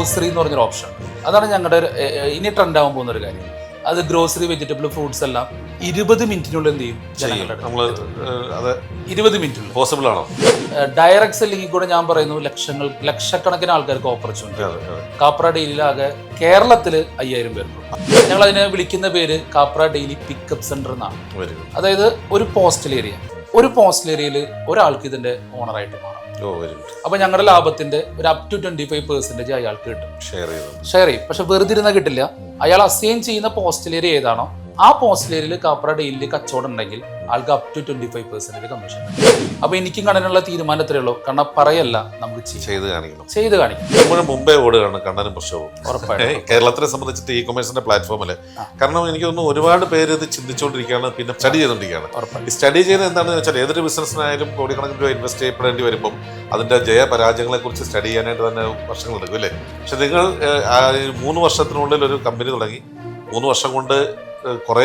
Grocery എന്ന് പറഞ്ഞൊരു option. അതാണ് ഞങ്ങളുടെ ഇനി ട്രെൻഡ് ആവാൻ പോകുന്ന ഒരു കാര്യം. അത് ഗ്രോസറി, വെജിറ്റബിൾ, ഫ്രൂട്ട്സ് എല്ലാം 20 മിനിറ്റിനുള്ളിൽ എന്ത് ചെയ്യും? 20 മിനിറ്റിനുള്ളിൽ പോസിബിൾ ആണോ? ഡയറക്റ്റ് സെല്ലിംഗിൽ കൂടെ ഞാൻ പറയുന്നു ലക്ഷക്കണക്കിന് ആൾക്കാർക്ക് ഓപ്പർച്യൂണിറ്റി. കാപ്ര ഡെയിലിയിലാകെ കേരളത്തിൽ 5000 പേർക്ക്. ഞങ്ങൾ അതിനെ വിളിക്കുന്ന പേര് കാപ്ര ഡെയിലി പിക്കപ്പ് സെന്റർ എന്നാണ്. അതായത് ഒരു പോസ്റ്റൽ ഏരിയയിൽ ഒരാൾക്ക് ഇതിന്റെ ഓണറായിട്ട് മാറാം. അപ്പൊ ഞങ്ങളുടെ ലാഭത്തിന്റെ ഒരു അപ് ടു 25% അയാൾക്ക് കിട്ടും, ഷെയർ ചെയ്യും. പക്ഷെ വെറുതെ ഇരുന്നാൽ കിട്ടില്ല. അയാൾ അസൈൻ ചെയ്യുന്ന പോസ്റ്റൽ ഏരിയ ഏതാണോ ആ പോസ്റ്റൽ ഏരിയയിൽ കാപ്ര ഡെയിലി കച്ചവടം ഉണ്ടെങ്കിൽ ആൾക്ക് അപ് ടു 25% കമ്മീഷൻ. അപ്പൊ എനിക്കും കണ്ണനുള്ള തീരുമാനം എത്രയേ ഉള്ളൂ. കാരണം പറയല്ല, നമുക്ക് ചെയ്ത് കാണിക്കും. മുമ്പേ ഓടുകയാണ് കണ്ണനും പ്രശ്നവും ഉറപ്പായിട്ടും കേരളത്തിനെ സംബന്ധിച്ചിട്ട് ഇ കൊമേഴ്സിന്റെ പ്ലാറ്റ്ഫോമില്. കാരണം എനിക്ക് തോന്നുന്നു ഒരുപാട് പേര് ഇത് ചിന്തിച്ചുകൊണ്ടിരിക്കുകയാണ്, പിന്നെ സ്റ്റഡി ചെയ്തുകൊണ്ടിരിക്കുകയാണ്. ഈ സ്റ്റഡി ചെയ്യുന്നത് എന്താണെന്ന് വെച്ചാൽ ഏതൊരു ബിസിനസ്സിനായാലും കോടിക്കണക്കിന് രൂപ ഇൻവെസ്റ്റ് ചെയ്യപ്പെടേണ്ടി വരുമ്പോൾ അതിന്റെ ജയപരാജയങ്ങളെ കുറിച്ച് സ്റ്റഡി ചെയ്യാനായിട്ട് തന്നെ വർഷങ്ങൾ എടുക്കും അല്ലേ? പക്ഷെ നിങ്ങൾ 3 വർഷത്തിനുള്ളിൽ ഒരു കമ്പനി തുടങ്ങി 3 വർഷം കൊണ്ട് കുറേ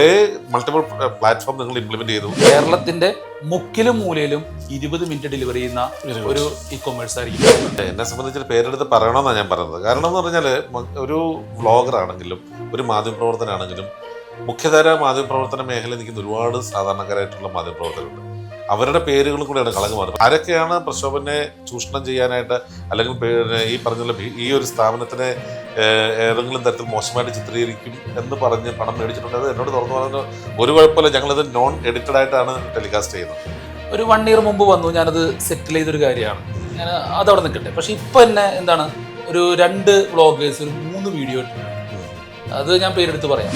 മൾട്ടിപ്പിൾ പ്ലാറ്റ്ഫോം നിങ്ങൾ ഇംപ്ലിമെന്റ് ചെയ്തു. കേരളത്തിന്റെ മുക്കിലും മൂലയിലും 20 മിനിറ്റ് ഡെലിവറി ചെയ്യുന്ന ഒരു ഇ കൊമേഴ്സ് ആയിരിക്കും. എന്നെ സംബന്ധിച്ച് പേരെടുത്ത് പറയണമെന്നാണ് ഞാൻ പറയുന്നത്. കാരണം എന്ന് പറഞ്ഞാൽ ഒരു വ്ളോഗർ ആണെങ്കിലും ഒരു മാധ്യമപ്രവർത്തനാണെങ്കിലും മുഖ്യധാര മാധ്യമപ്രവർത്തന മേഖലയിൽ നിൽക്കുന്ന ഒരുപാട് സാധാരണക്കാരായിട്ടുള്ള മാധ്യമപ്രവർത്തകരുണ്ട്. അവരുടെ പേരുകളും കൂടെയാണ് കളഞ്ഞു മാറുന്നത്. ആരൊക്കെയാണ് പ്രക്ഷോഭനെ ചൂഷണം ചെയ്യാനായിട്ട് അല്ലെങ്കിൽ ഈ പറഞ്ഞ ഈ ഒരു സ്ഥാപനത്തിനെ ഏതെങ്കിലും തരത്തിൽ മോശമായിട്ട് ചിത്രീകരിക്കും എന്ന് പറഞ്ഞ് പണം മേടിച്ചിട്ടുണ്ട്? അത് എന്നോട് തുറന്നു പറഞ്ഞാൽ ഒരു കുഴപ്പമില്ല, ഞങ്ങളത് നോൺ എഡിറ്റഡ് ആയിട്ടാണ് ടെലികാസ്റ്റ് ചെയ്യുന്നത്. ഒരു 1 ഇയർ മുമ്പ് വന്നു, ഞാനത് സെറ്റിൽ ചെയ്തൊരു കാര്യമാണ്. ഞാൻ അതവിടെ നിൽക്കട്ടെ. പക്ഷെ ഇപ്പൊ എന്നെ എന്താണ് ഒരു 2 വ്ളോഗേഴ്സ്, ഒരു 3 വീഡിയോ ഇട്ടിട്ടുണ്ട്. അത് ഞാൻ പേരെടുത്ത് പറയാം.